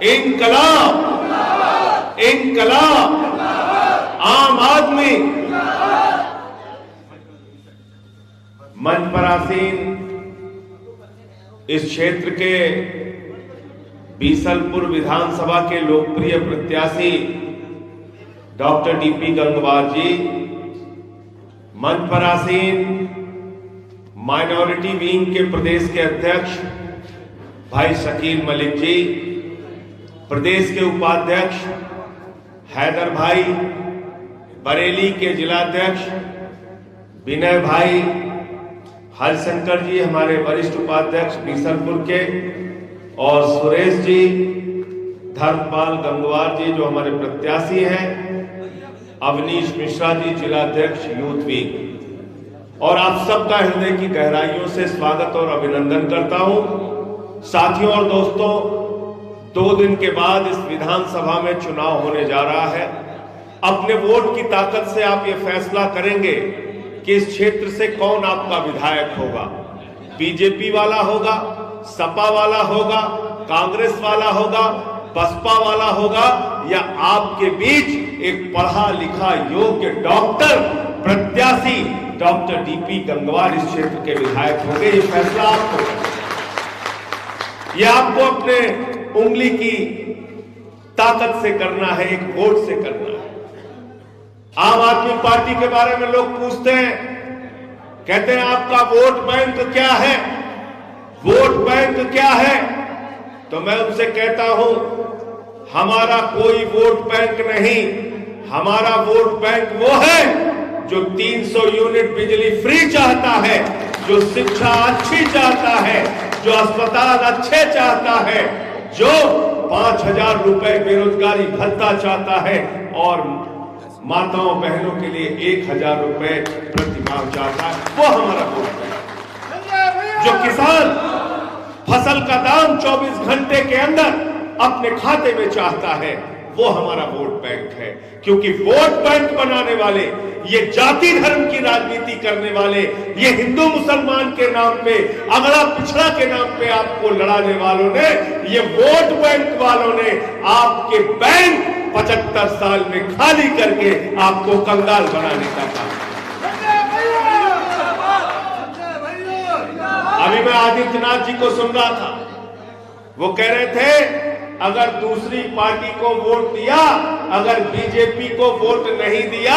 इंकलाब, इंकलाब, आम आदमी। मंच पर आसीन इस क्षेत्र के बीसलपुर विधानसभा के लोकप्रिय प्रत्याशी डॉक्टर डीपी गंगवार जी, मंच पर आसीन माइनॉरिटी विंग के प्रदेश के अध्यक्ष भाई शकील मलिक जी, प्रदेश के उपाध्यक्ष हैदर भाई, बरेली के जिलाध्यक्ष विनय भाई, हरिशंकर जी हमारे वरिष्ठ उपाध्यक्ष बीसलपुर के, और सुरेश जी, धर्मपाल गंगवार जी जो हमारे प्रत्याशी हैं, अवनीश मिश्रा जी जिलाध्यक्ष यूथ विंग, और आप सबका हृदय की गहराइयों से स्वागत और अभिनंदन करता हूं। साथियों और दोस्तों, 2 दिन के बाद इस विधानसभा में चुनाव होने जा रहा है। अपने वोट की ताकत से आप ये फैसला करेंगे कि इस क्षेत्र से कौन आपका विधायक होगा। बीजेपी वाला होगा, सपा वाला होगा, कांग्रेस वाला होगा, बसपा वाला होगा, या आपके बीच एक पढ़ा लिखा योग्य डॉक्टर प्रत्याशी डॉक्टर डीपी गंगवार इस क्षेत्र के विधायक होंगे। ये फैसला आपको, ये आपको अपने उंगली की ताकत से करना है, एक वोट से करना है। आम आदमी पार्टी के बारे में लोग पूछते हैं, कहते हैं आपका वोट बैंक क्या है, वोट बैंक क्या है? तो मैं उनसे कहता हूं, हमारा कोई वोट बैंक नहीं। हमारा वोट बैंक वो है जो 300 यूनिट बिजली फ्री चाहता है, जो शिक्षा अच्छी चाहता है, जो अस्पताल अच्छे चाहता है, जो 5,000 रुपए बेरोजगारी भत्ता चाहता है, और माताओं बहनों के लिए 1,000 रुपए प्रति माह चाहता है, वो हमारा वोट बैंक। जो किसान फसल का दाम 24 घंटे के अंदर अपने खाते में चाहता है, वो हमारा वोट बैंक है। क्योंकि वोट बैंक बनाने वाले, ये जाति धर्म की राजनीति करने वाले, ये हिंदू मुसलमान के नाम पे, अगड़ा पिछड़ा के नाम पे आपको लड़ाने वालों ने, ये वोट बैंक वालों ने आपके बैंक 75 साल में खाली करके आपको कंगाल बनाने का काम। अभी मैं आदित्यनाथ जी को सुन रहा था, वो कह रहे थे अगर दूसरी पार्टी को वोट दिया, अगर बीजेपी को वोट नहीं दिया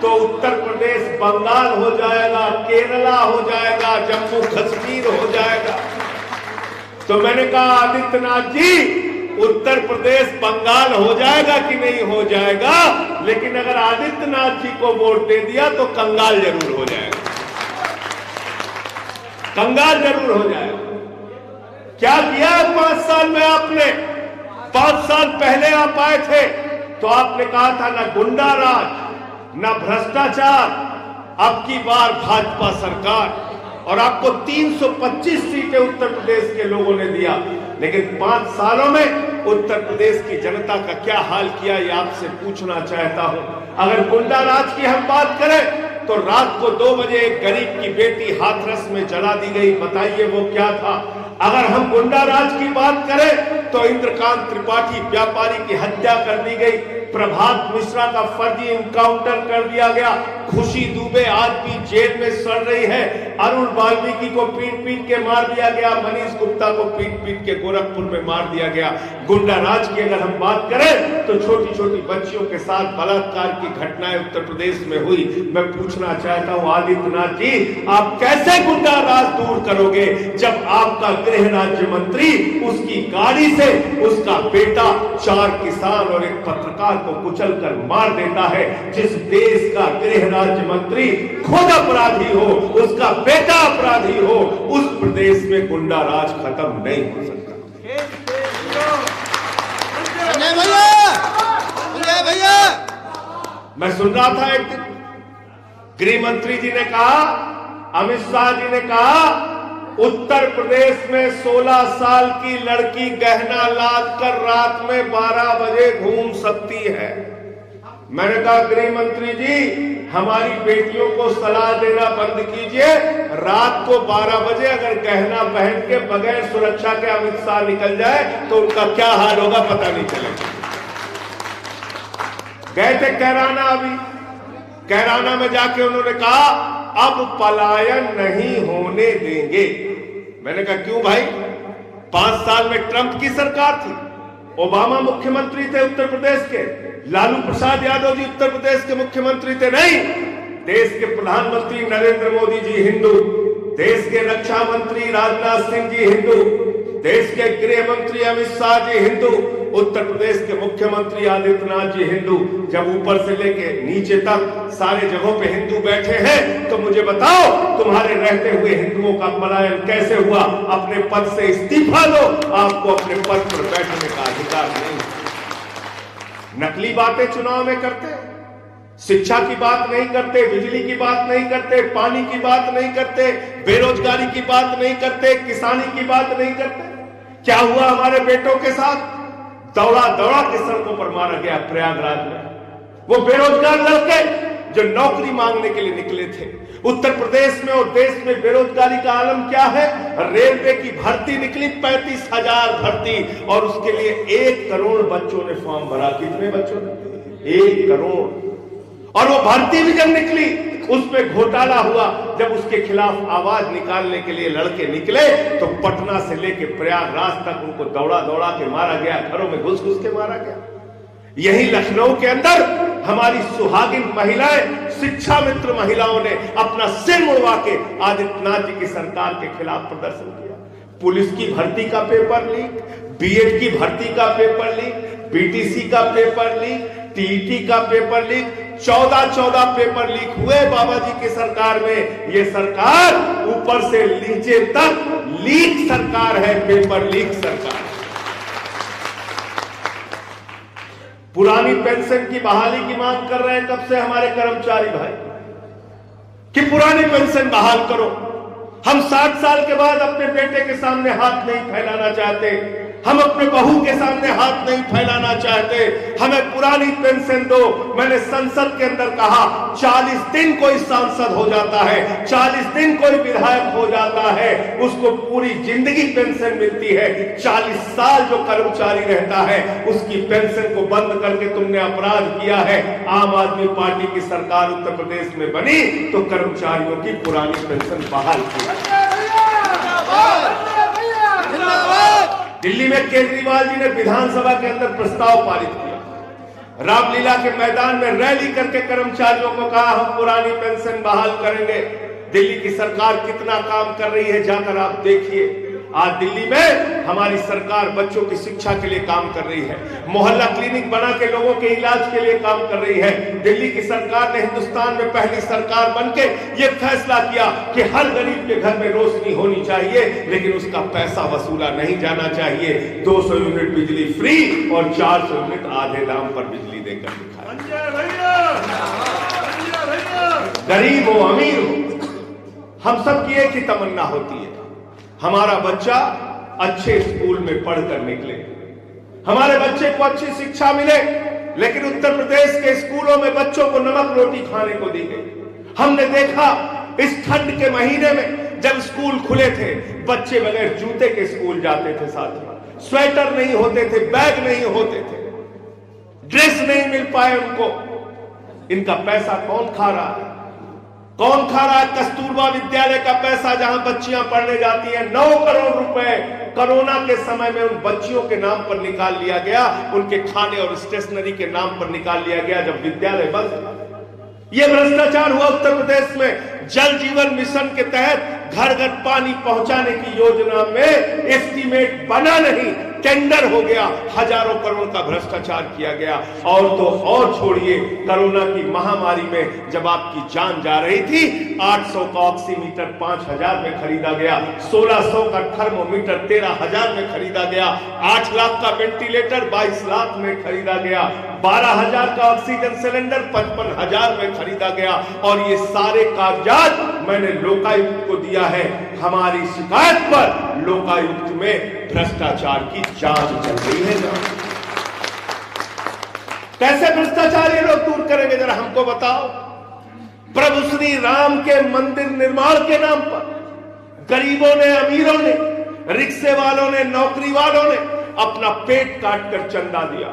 तो उत्तर प्रदेश बंगाल हो जाएगा, केरला हो जाएगा, जम्मू कश्मीर हो जाएगा। तो मैंने कहा आदित्यनाथ जी, उत्तर प्रदेश बंगाल हो जाएगा कि नहीं हो जाएगा, लेकिन अगर आदित्यनाथ जी को वोट दे दिया तो कंगाल जरूर हो जाएगा, कंगाल जरूर हो जाएगा। क्या किया 5 साल में आपने? 5 साल पहले आप आए थे तो आपने कहा था ना गुंडा राज, ना भ्रष्टाचार, अब की बार भाजपा सरकार, और आपको 325 सीटें उत्तर प्रदेश के लोगों ने दिया। लेकिन 5 सालों में उत्तर प्रदेश की जनता का क्या हाल किया, ये आपसे पूछना चाहता हूं। अगर गुंडा राज की हम बात करें तो रात को 2 बजे एक गरीब की बेटी हाथरस में जला दी गई, बताइए वो क्या था। अगर हम गुंडा राज की बात करें तो इंद्रकांत त्रिपाठी व्यापारी की हत्या कर दी गई, प्रभात मिश्रा का फर्जी इनकाउंटर कर दिया गया, खुशी दुबे आज भी जेल में सड़ रही है, अरुण वाल्मीकि को पीट पीट के मार दिया गया, मनीष गुप्ता को पीट पीट के गोरखपुर में मार दिया गया। गुंडा राज की अगर हम बात करें तो छोटी छोटी बच्चियों के साथ बलात्कार की घटनाएं उत्तर प्रदेश में हुई। मैं पूछना चाहता हूं आदित्यनाथ जी, आप कैसे गुंडा राज दूर करोगे जब आपका गृह राज्य मंत्री, उसकी गाड़ी से उसका बेटा 4 किसान और एक पत्रकार को कुचलकर मार देता है। जिस देश का गृह राज्य मंत्री खुद अपराधी हो, उसका बेटा अपराधी हो, उस प्रदेश में गुंडा राज खत्म नहीं हो सकता। भैया मैं सुन रहा था एक दिन गृह मंत्री जी ने कहा, अमित शाह जी ने कहा, उत्तर प्रदेश में 16 साल की लड़की गहना लाद कर रात में 12 बजे घूम सकती है। मैंने कहा गृह मंत्री जी, हमारी बेटियों को सलाह देना बंद कीजिए। रात को 12 बजे अगर गहना पहन के बगैर सुरक्षा के अमित शाह निकल जाए तो उनका क्या हाल होगा पता नहीं चलेगा। गए थे कैराना, अभी कैराना में जाके उन्होंने कहा अब पलायन नहीं होने देंगे। मैंने कहा क्यों भाई? 5 साल में ट्रंप की सरकार थी, ओबामा मुख्यमंत्री थे उत्तर प्रदेश के, लालू प्रसाद यादव जी उत्तर प्रदेश के मुख्यमंत्री थे। नहीं, देश के प्रधानमंत्री नरेंद्र मोदी जी हिंदू, देश के रक्षा मंत्री राजनाथ सिंह जी हिंदू, देश के गृह मंत्री अमित शाह जी हिंदू, उत्तर प्रदेश के मुख्यमंत्री आदित्यनाथ जी हिंदू। जब ऊपर से लेके नीचे तक सारे जगहों पे हिंदू बैठे हैं तो मुझे बताओ तुम्हारे रहते हुए हिंदुओं का पलायन कैसे हुआ? अपने पद से इस्तीफा दो, आपको अपने पद पर बैठने का अधिकार नहीं। नकली बातें चुनाव में करते, शिक्षा की बात नहीं करते, बिजली की बात नहीं करते, पानी की बात नहीं करते, बेरोजगारी की बात नहीं करते, किसानी की बात नहीं करते। क्या हुआ हमारे बेटों के साथ? दौड़ा दौड़ा के सड़कों पर मारा गया प्रयागराज में वो बेरोजगार लड़के जो नौकरी मांगने के लिए निकले थे। उत्तर प्रदेश में और देश में बेरोजगारी का आलम क्या है? रेलवे की भर्ती निकली 35,000 भर्ती, और उसके लिए 1 करोड़ बच्चों ने फॉर्म भरा। कितने बच्चों ने? 1 करोड़। और वो भर्ती भी जब निकली उसमें घोटाला हुआ। जब उसके खिलाफ आवाज निकालने के लिए लड़के निकले तो पटना से लेकर प्रयागराज तक उनको दौड़ा दौड़ा के मारा गया, घरों में घुस घुस के मारा गया। यही लखनऊ के अंदर हमारी सुहागिन महिलाएं, शिक्षा मित्र महिलाओं ने अपना सिर मुड़वा के आदित्यनाथ जी की सरकार के खिलाफ प्रदर्शन किया। पुलिस की भर्ती का पेपर लीक, बीएड की भर्ती का पेपर लीक, बीटीसी का पेपर लीक, टीईटी का पेपर लीक, 14 पेपर लीक हुए बाबा जी की सरकार में। ये सरकार ऊपर से नीचे तक लीक सरकार है, पेपर लीक सरकार। पुरानी पेंशन की बहाली की मांग कर रहे हैं कब से हमारे कर्मचारी भाई कि पुरानी पेंशन बहाल करो। हम 60 साल के बाद अपने बेटे के सामने हाथ नहीं फैलाना चाहते, हम अपने बहू के सामने हाथ नहीं फैलाना चाहते, हमें पुरानी पेंशन दो। मैंने संसद के अंदर कहा 40 दिन कोई सांसद हो जाता है, 40 दिन कोई विधायक हो जाता है, उसको पूरी जिंदगी पेंशन मिलती है। 40 साल जो कर्मचारी रहता है उसकी पेंशन को बंद करके तुमने अपराध किया है। आम आदमी पार्टी की सरकार उत्तर प्रदेश में बनी तो कर्मचारियों की पुरानी पेंशन बहाल की। दिल्ली में केजरीवाल जी ने विधानसभा के अंदर प्रस्ताव पारित किया। रामलीला के मैदान में रैली करके कर्मचारियों को कहा हम पुरानी पेंशन बहाल करेंगे। दिल्ली की सरकार कितना काम कर रही है जाकर आप देखिए। आज दिल्ली में हमारी सरकार बच्चों की शिक्षा के लिए काम कर रही है, मोहल्ला क्लिनिक बना के लोगों के इलाज के लिए काम कर रही है। दिल्ली की सरकार ने हिंदुस्तान में पहली सरकार बनके ये फैसला किया कि हर गरीब के घर में रोशनी होनी चाहिए, लेकिन उसका पैसा वसूला नहीं जाना चाहिए। 200 यूनिट बिजली फ्री और 400 यूनिट आधे दाम पर बिजली देकर दिखाया। गरीब हो अमीर हो, हम सब की एक ही तमन्ना होती है हमारा बच्चा अच्छे स्कूल में पढ़कर निकले, हमारे बच्चे को अच्छी शिक्षा मिले। लेकिन उत्तर प्रदेश के स्कूलों में बच्चों को नमक रोटी खाने को दी गई। हमने देखा इस ठंड के महीने में जब स्कूल खुले थे बच्चे बगैर जूते के स्कूल जाते थे, साथ स्वेटर नहीं होते थे, बैग नहीं होते थे, ड्रेस नहीं मिल पाए उनको। इनका पैसा कौन खा रहा है? कौन खा रहा है? कस्तूरबा विद्यालय का पैसा जहां बच्चियां पढ़ने जाती हैं, 9 करोड़ रुपए कोरोना के समय में उन बच्चियों के नाम पर निकाल लिया गया, उनके खाने और स्टेशनरी के नाम पर निकाल लिया गया जब विद्यालय बंद। यह भ्रष्टाचार हुआ उत्तर प्रदेश में। जल जीवन मिशन के तहत घर घर पानी पहुंचाने की योजना में एस्टीमेट बना नहीं, टेंडर हो गया, हजारों करोड़ का भ्रष्टाचार किया गया। और तो और छोड़िए, कोरोना की महामारी में जब आपकी जान जा रही थी 800 का ऑक्सीमीटर 5,000 में खरीदा गया, 1600 का थर्मोमीटर 13,000 में खरीदा गया, 8 लाख का वेंटिलेटर 22 लाख में खरीदा गया, 12,000 का ऑक्सीजन सिलेंडर 55,000 में खरीदा गया। और ये सारे कागजात मैंने लोकायुक्त को दिया है। हमारी शिकायत पर लोकायुक्त में भ्रष्टाचार की जांच चल रही है। कैसे भ्रष्टाचार ये लोग दूर करेंगे, जरा हमको बताओ। प्रभु श्री राम के मंदिर निर्माण के नाम पर गरीबों ने, अमीरों ने, रिक्शे वालों ने, नौकरी वालों ने अपना पेट काट कर चंदा दिया।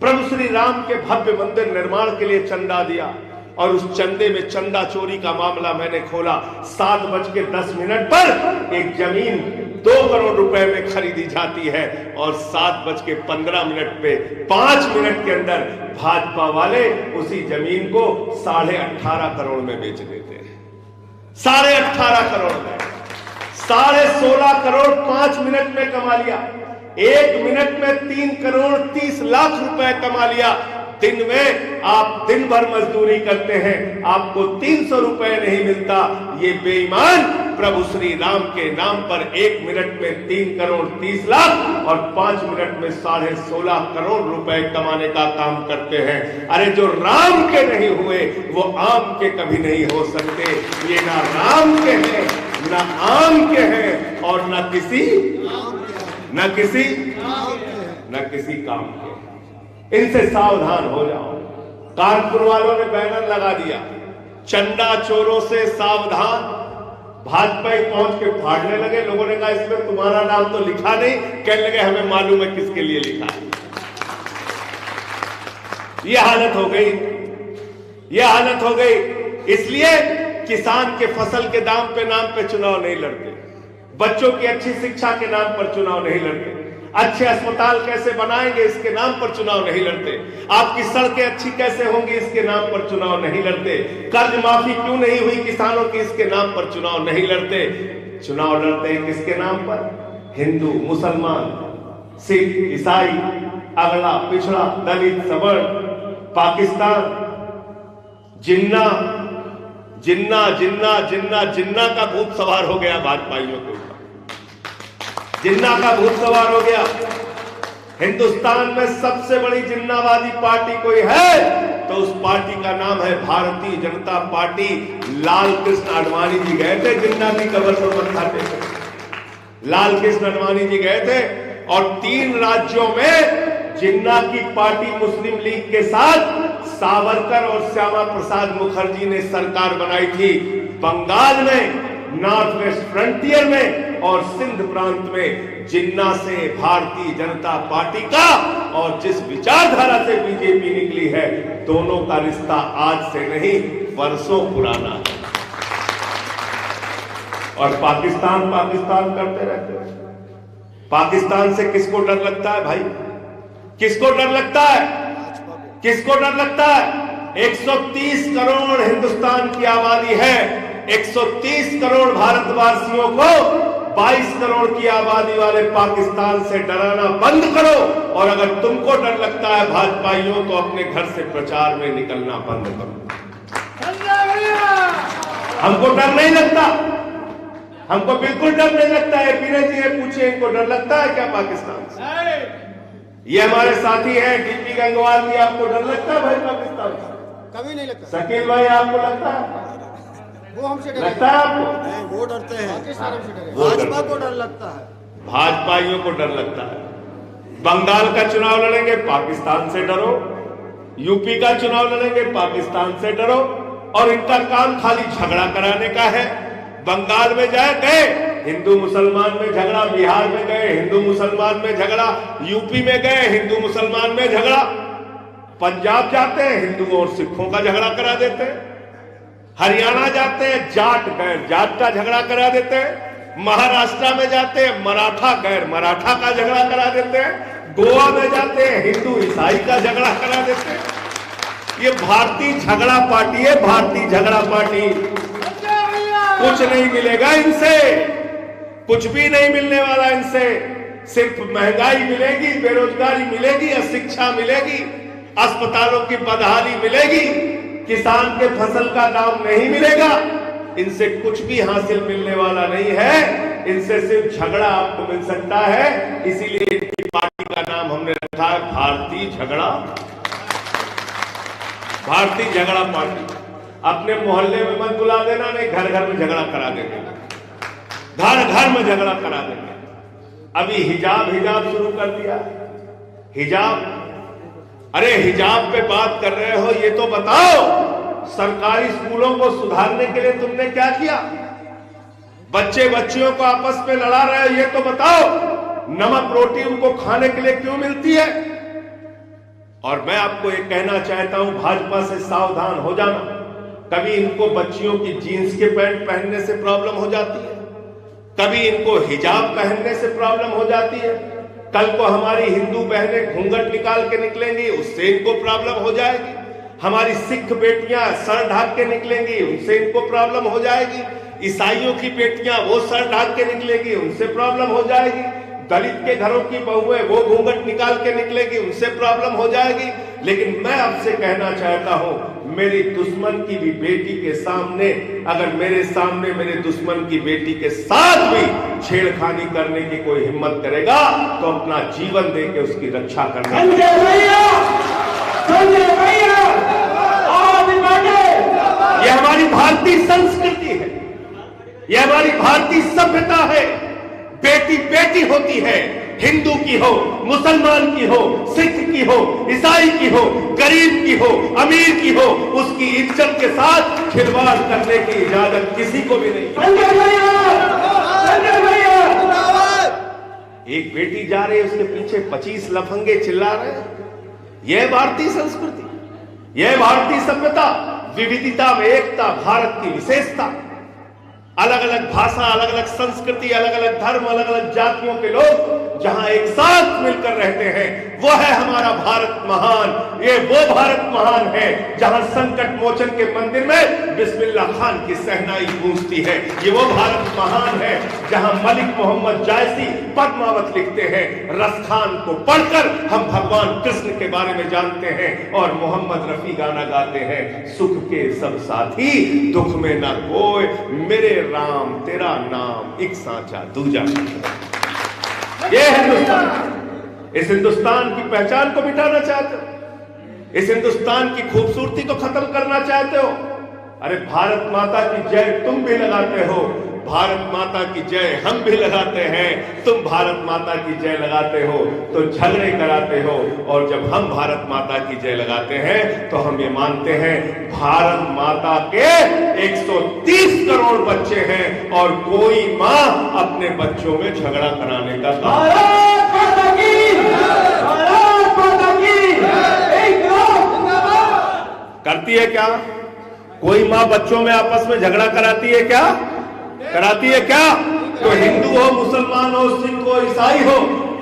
प्रभु श्री राम के भव्य मंदिर निर्माण के लिए चंदा दिया और उस चंदे में चंदा चोरी का मामला मैंने खोला। 7:10 पर एक जमीन 2 करोड़ रुपए में खरीदी जाती है और 7:15 पे 5 मिनट के अंदर भाजपा वाले उसी जमीन को 18.5 करोड़ में बेच देते हैं। 18.5 करोड़ में 16.5 करोड़ 5 मिनट में कमा लिया। 1 मिनट में 3 करोड़ 30 लाख रुपए कमा लिया। दिन में आप दिन भर मजदूरी करते हैं, आपको 300 रुपए नहीं मिलता। ये बेईमान प्रभु श्री राम के नाम पर 1 मिनट में 3 करोड़ 30 लाख और 5 मिनट में 16.5 करोड़ रुपए कमाने का काम करते हैं। अरे जो राम के नहीं हुए वो आम के कभी नहीं हो सकते। ये ना राम के हैं, ना आम के हैं और ना किसी काम के। इनसे सावधान हो जाओ। कानपुर वालों ने बैनर लगा दिया, चंदा चोरों से सावधान। भाजपा पहुंच के फाड़ने लगे। लोगों ने कहा इसमें तुम्हारा नाम तो लिखा नहीं। कहने लगे हमें मालूम है किसके लिए लिखा है। यह हालत हो गई, यह हालत हो गई। इसलिए किसान के फसल के दाम पे नाम पे चुनाव नहीं लड़ते, बच्चों की अच्छी शिक्षा के नाम पर चुनाव नहीं लड़ते, अच्छे अस्पताल कैसे बनाएंगे इसके नाम पर चुनाव नहीं लड़ते, आपकी सड़कें अच्छी कैसे होंगी इसके नाम पर चुनाव नहीं लड़ते, कर्ज माफी क्यों नहीं हुई किसानों की इसके नाम पर चुनाव नहीं लड़ते। चुनाव लड़ते हैं किसके नाम पर? हिंदू, मुसलमान, सिख, ईसाई, अगला, पिछड़ा, दलित, सवर्ण, पाकिस्तान, जिन्ना जिन्ना जिन्ना जिन्ना जिन्ना का भूत सवार हो गया भाजपाइयों के ऊपर। जिन्ना का भूत सवार हो गया। हिंदुस्तान में सबसे बड़ी जिन्नावादी पार्टी कोई है तो उस पार्टी का नाम है भारतीय जनता पार्टी। लाल कृष्ण आडवाणी जी गए थे जिन्ना की कब्र पर मत्था टेकने। लाल कृष्ण आडवाणी जी गए थे और 3 राज्यों में जिन्ना की पार्टी मुस्लिम लीग के साथ सावरकर और श्यामा प्रसाद मुखर्जी ने सरकार बनाई थी। बंगाल में, नॉर्थ वेस्ट फ्रंटियर में और सिंध प्रांत में जिन्ना से भारतीय जनता पार्टी का और जिस विचारधारा से बीजेपी निकली है, दोनों का रिश्ता आज से नहीं वर्षों पुराना है। और पाकिस्तान पाकिस्तान करते रहते हैं। पाकिस्तान से किसको डर लगता है भाई? किसको डर लगता है? किसको डर लगता है? 130 करोड़ हिंदुस्तान की आबादी है। 130 करोड़ भारतवासियों को 22 करोड़ की आबादी वाले पाकिस्तान से डराना बंद करो। और अगर तुमको डर लगता है भाजपाइयों, तो अपने घर से प्रचार में निकलना बंद करो। हमको डर नहीं लगता, हमको बिल्कुल डर नहीं लगता है। विनय जी पूछिए, इनको डर लगता है क्या पाकिस्तान से? ये हमारे साथी हैं डीपी गंगवार जी, आपको डर लगता है भाई पाकिस्तान से? कभी नहीं लगता। शकील भाई आपको लगता है? वो हमसे लगता है आपको? नहीं, वो डरते हैं। भाजपा को डर लगता है, भाजपाइयों को डर लगता है। बंगाल का चुनाव लड़ेंगे, पाकिस्तान से डरो। यूपी का चुनाव लड़ेंगे, पाकिस्तान से डरो। और इनका काम खाली झगड़ा कराने का है। बंगाल में गए हिंदू मुसलमान में झगड़ा, बिहार में गए हिंदू मुसलमान में झगड़ा, यूपी में गए हिंदू मुसलमान में झगड़ा, पंजाब जाते हैं हिंदुओं और सिखों का झगड़ा करा देते हैं, हरियाणा जाते हैं जाट गैर जाट का झगड़ा करा देते हैं, महाराष्ट्र में जाते हैं मराठा गैर मराठा का झगड़ा करा देते हैं, गोवा में जाते हैं हिंदू ईसाई का झगड़ा करा देते हैं। ये भारतीय झगड़ा पार्टी है, भारतीय झगड़ा पार्टी। कुछ नहीं मिलेगा इनसे, कुछ भी नहीं मिलने वाला इनसे। सिर्फ महंगाई मिलेगी, बेरोजगारी मिलेगी, अशिक्षा मिलेगी, अस्पतालों की बदहाली मिलेगी, किसान के फसल का दाम नहीं मिलेगा। इनसे कुछ भी हासिल मिलने वाला नहीं है। इनसे सिर्फ झगड़ा आपको मिल सकता है। इसीलिए इनकी पार्टी का नाम हमने रखा है भारतीय झगड़ा, भारतीय झगड़ा पार्टी। अपने मोहल्ले में मत बुला देना, नहीं घर घर में झगड़ा करा देंगे, घर घर में झगड़ा करा देंगे। अभी हिजाब शुरू कर दिया। हिजाब अरे हिजाब पे बात कर रहे हो, ये तो बताओ सरकारी स्कूलों को सुधारने के लिए तुमने क्या किया? बच्चे बच्चियों को आपस में लड़ा रहे हो, ये तो बताओ नमक रोटी उनको खाने के लिए क्यों मिलती है? और मैं आपको ये कहना चाहता हूं, भाजपा से सावधान हो जाना। कभी इनको बच्चियों की जीन्स के पैंट पहनने से प्रॉब्लम हो जाती है, कभी इनको हिजाब पहनने से प्रॉब्लम हो जाती है, कल को हमारी हिंदू बहनें घूंघट निकाल के निकलेंगी, उससे इनको प्रॉब्लम हो जाएगी। हमारी सिख बेटियां सर ढाक के निकलेंगी, उनसे इनको प्रॉब्लम हो जाएगी। ईसाइयों की बेटियां वो सर ढाक के निकलेगी, उनसे प्रॉब्लम हो जाएगी। दलित के घरों की बहुएं वो घूंघट निकाल के निकलेगी, उनसे प्रॉब्लम हो जाएगी। लेकिन मैं आपसे कहना चाहता हूं, मेरी दुश्मन की भी बेटी के सामने, अगर मेरे सामने मेरे दुश्मन की बेटी के साथ भी छेड़खानी करने की कोई हिम्मत करेगा तो अपना जीवन दे के उसकी रक्षा करना। ये हमारी भारतीय संस्कृति है, ये हमारी भारतीय सभ्यता है। बेटी बेटी होती है, हिंदू की हो, मुसलमान की हो, सिख की हो, ईसाई की हो, गरीब की हो, अमीर की हो, उसकी इज्जत के साथ खिलवाड़ करने की इजाजत किसी को भी नहीं। एक बेटी जा रही है, उसके पीछे 25 लफंगे चिल्ला रहे हैं। यह भारतीय संस्कृति, यह भारतीय सभ्यता, विविधता में एकता, भारत की विशेषता। अलग अलग भाषा, अलग अलग संस्कृति, अलग अलग धर्म, अलग अलग जातियों के लोग जहां एक साथ मिलकर रहते हैं, वो है हमारा भारत महान। ये वो भारत महान है जहां संकट मोचन के मंदिर में बिस्मिल्लाह खान की सहनाई गूंजती है। ये वो भारत महान है जहां मलिक मोहम्मद जायसी पद्मावत लिखते हैं, रसखान को पढ़कर हम भगवान कृष्ण के बारे में जानते हैं, और मोहम्मद रफी गाना गाते हैं, सुख के सब साथी दुख में न कोई, मेरे राम तेरा नाम एक सांचा दूजा। ये हिंदुस्तान, इस हिंदुस्तान की पहचान को मिटाना चाहते हो, इस हिंदुस्तान की खूबसूरती को खत्म करना चाहते हो। अरे भारत माता की जय तुम भी लगाते हो, भारत माता की जय हम भी लगाते हैं, तुम भारत माता की जय लगाते हो तो झगड़े कराते हो, और जब हम भारत माता की जय लगाते हैं तो हम ये मानते हैं भारत माता के 130 करोड़ बच्चे हैं और कोई मां अपने बच्चों में झगड़ा कराने का करती है क्या? कोई मां बच्चों में आपस में झगड़ा कराती है क्या? कराती है क्या? तो हिंदू हो, मुसलमान हो, सिख हो, ईसाई हो,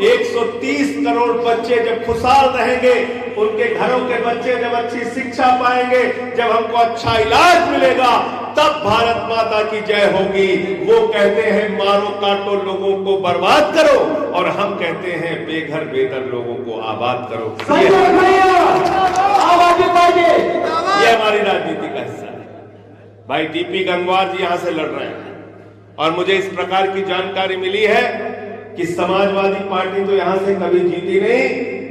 130 करोड़ बच्चे जब खुशहाल रहेंगे, उनके घरों के बच्चे जब अच्छी शिक्षा पाएंगे, जब हमको अच्छा इलाज मिलेगा, तब भारत माता की जय होगी। वो कहते हैं मारो काटो लोगों को बर्बाद करो, और हम कहते हैं बेघर बेदर लोगों को आबाद करो। ये हमारी राजनीति का हिस्सा है। भाई डीपी गंगवार जी यहां से लड़ रहे हैं, और मुझे इस प्रकार की जानकारी मिली है कि समाजवादी पार्टी तो यहां से कभी जीती नहीं,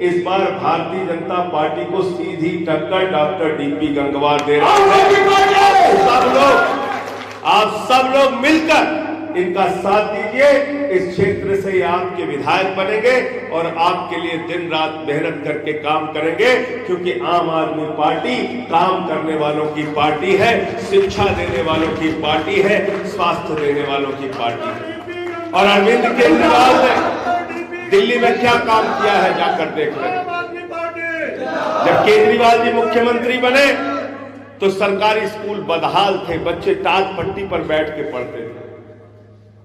इस बार भारतीय जनता पार्टी को सीधी टक्कर डॉक्टर डीपी गंगवार दे रहे हैं। आप सब लोग मिलकर इनका साथ दीजिए, इस क्षेत्र से आपके विधायक बनेंगे और आपके लिए दिन रात मेहनत करके काम करेंगे, क्योंकि आम आदमी पार्टी काम करने वालों की पार्टी है, शिक्षा देने वालों की पार्टी है, स्वास्थ्य देने वालों की पार्टी है। और अरविंद केजरीवाल ने दिल्ली में क्या काम किया है जाकर देख लें। जब केजरीवाल जी मुख्यमंत्री बने तो सरकारी स्कूल बदहाल थे, बच्चे टाट पट्टी पर बैठ के पढ़ते थे।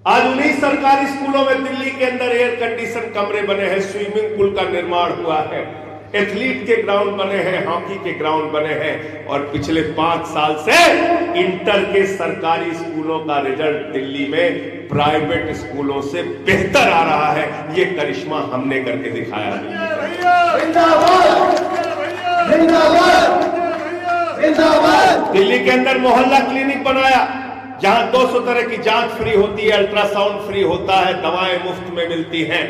आज उन्हीं सरकारी स्कूलों में दिल्ली के अंदर एयर कंडीशन कमरे बने हैं, स्विमिंग पूल का निर्माण हुआ है, एथलीट के ग्राउंड बने हैं, हॉकी के ग्राउंड बने हैं, और पिछले 5 साल से इंटर के सरकारी स्कूलों का रिजल्ट दिल्ली में प्राइवेट स्कूलों से बेहतर आ रहा है। ये करिश्मा हमने करके दिखाया है। दिल्ली के अंदर मोहल्ला क्लिनिक बनाया, जहां 200 तरह की जांच फ्री होती है, अल्ट्रासाउंड फ्री होता है, दवाएं मुफ्त में मिलती हैं,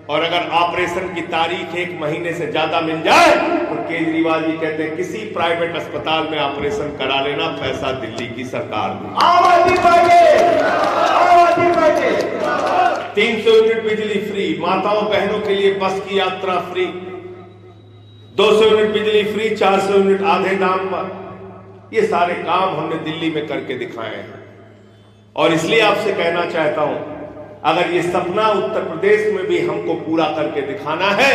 और अगर ऑपरेशन की तारीख 1 महीने से ज्यादा मिल जाए तो केजरीवाल जी कहते हैं किसी प्राइवेट अस्पताल में ऑपरेशन करा लेना, पैसा दिल्ली की सरकार दे। 300 यूनिट बिजली फ्री, माताओं बहनों के लिए बस की यात्रा फ्री, 200 यूनिट बिजली फ्री, 400 यूनिट आधे दाम पर। ये सारे काम हमने दिल्ली में करके दिखाए हैं। और इसलिए आपसे कहना चाहता हूं, अगर ये सपना उत्तर प्रदेश में भी हमको पूरा करके दिखाना है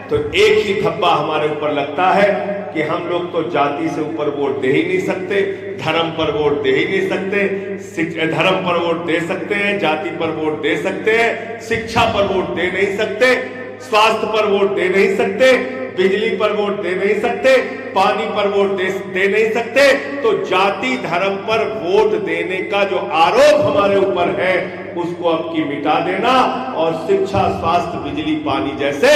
तो एक ही धब्बा हमारे ऊपर लगता है कि हम लोग तो जाति से ऊपर वोट दे ही नहीं सकते, धर्म पर वोट दे ही नहीं सकते। धर्म पर वोट दे सकते हैं, जाति पर वोट दे सकते हैं, शिक्षा पर वोट दे नहीं सकते, स्वास्थ्य पर वोट दे नहीं सकते, बिजली पर वोट दे नहीं सकते, पानी पर वोट दे नहीं सकते। तो जाति धर्म पर वोट देने का जो आरोप हमारे ऊपर है उसको अब की मिटा देना और शिक्षा, स्वास्थ्य, बिजली, पानी जैसे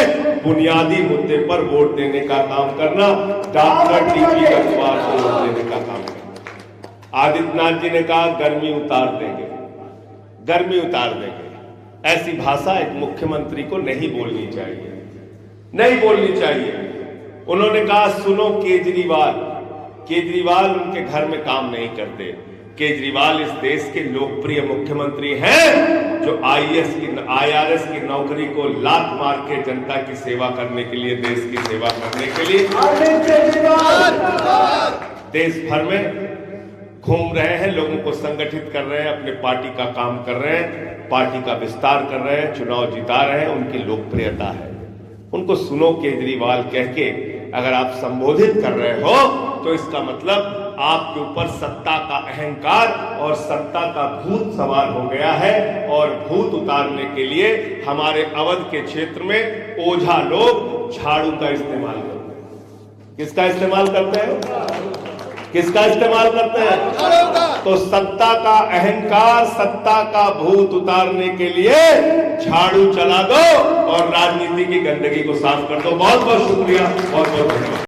बुनियादी मुद्दे पर वोट देने का काम करना, डॉक्टर, टीचर, अखबार को वोट देने का काम करना। आदित्यनाथ जी ने कहा गर्मी उतार देंगे, गर्मी उतार देंगे। ऐसी भाषा एक मुख्यमंत्री को नहीं बोलनी चाहिए, नहीं बोलनी चाहिए। उन्होंने कहा सुनो केजरीवाल, केजरीवाल उनके घर में काम नहीं करते। केजरीवाल इस देश के लोकप्रिय मुख्यमंत्री हैं जो IRS की नौकरी को लात मार के जनता की सेवा करने के लिए, देश की सेवा करने के लिए देश भर में घूम रहे हैं, लोगों को संगठित कर रहे हैं, अपने पार्टी का काम कर रहे हैं, पार्टी का विस्तार कर रहे हैं, चुनाव जिता रहे हैं, उनकी लोकप्रियता है। उनको सुनो केजरीवाल कह के अगर आप संबोधित कर रहे हो तो इसका मतलब आपके ऊपर सत्ता का अहंकार और सत्ता का भूत सवार हो गया है। और भूत उतारने के लिए हमारे अवध के क्षेत्र में ओझा लोग झाड़ू का इस्तेमाल करते हैं। किसका इस्तेमाल करते हैं? किसका इस्तेमाल करते हैं? तो सत्ता का अहंकार, सत्ता का भूत उतारने के लिए झाड़ू चला दो और राजनीति की गंदगी को साफ कर दो। बहुत बहुत शुक्रिया, बहुत बहुत धन्यवाद।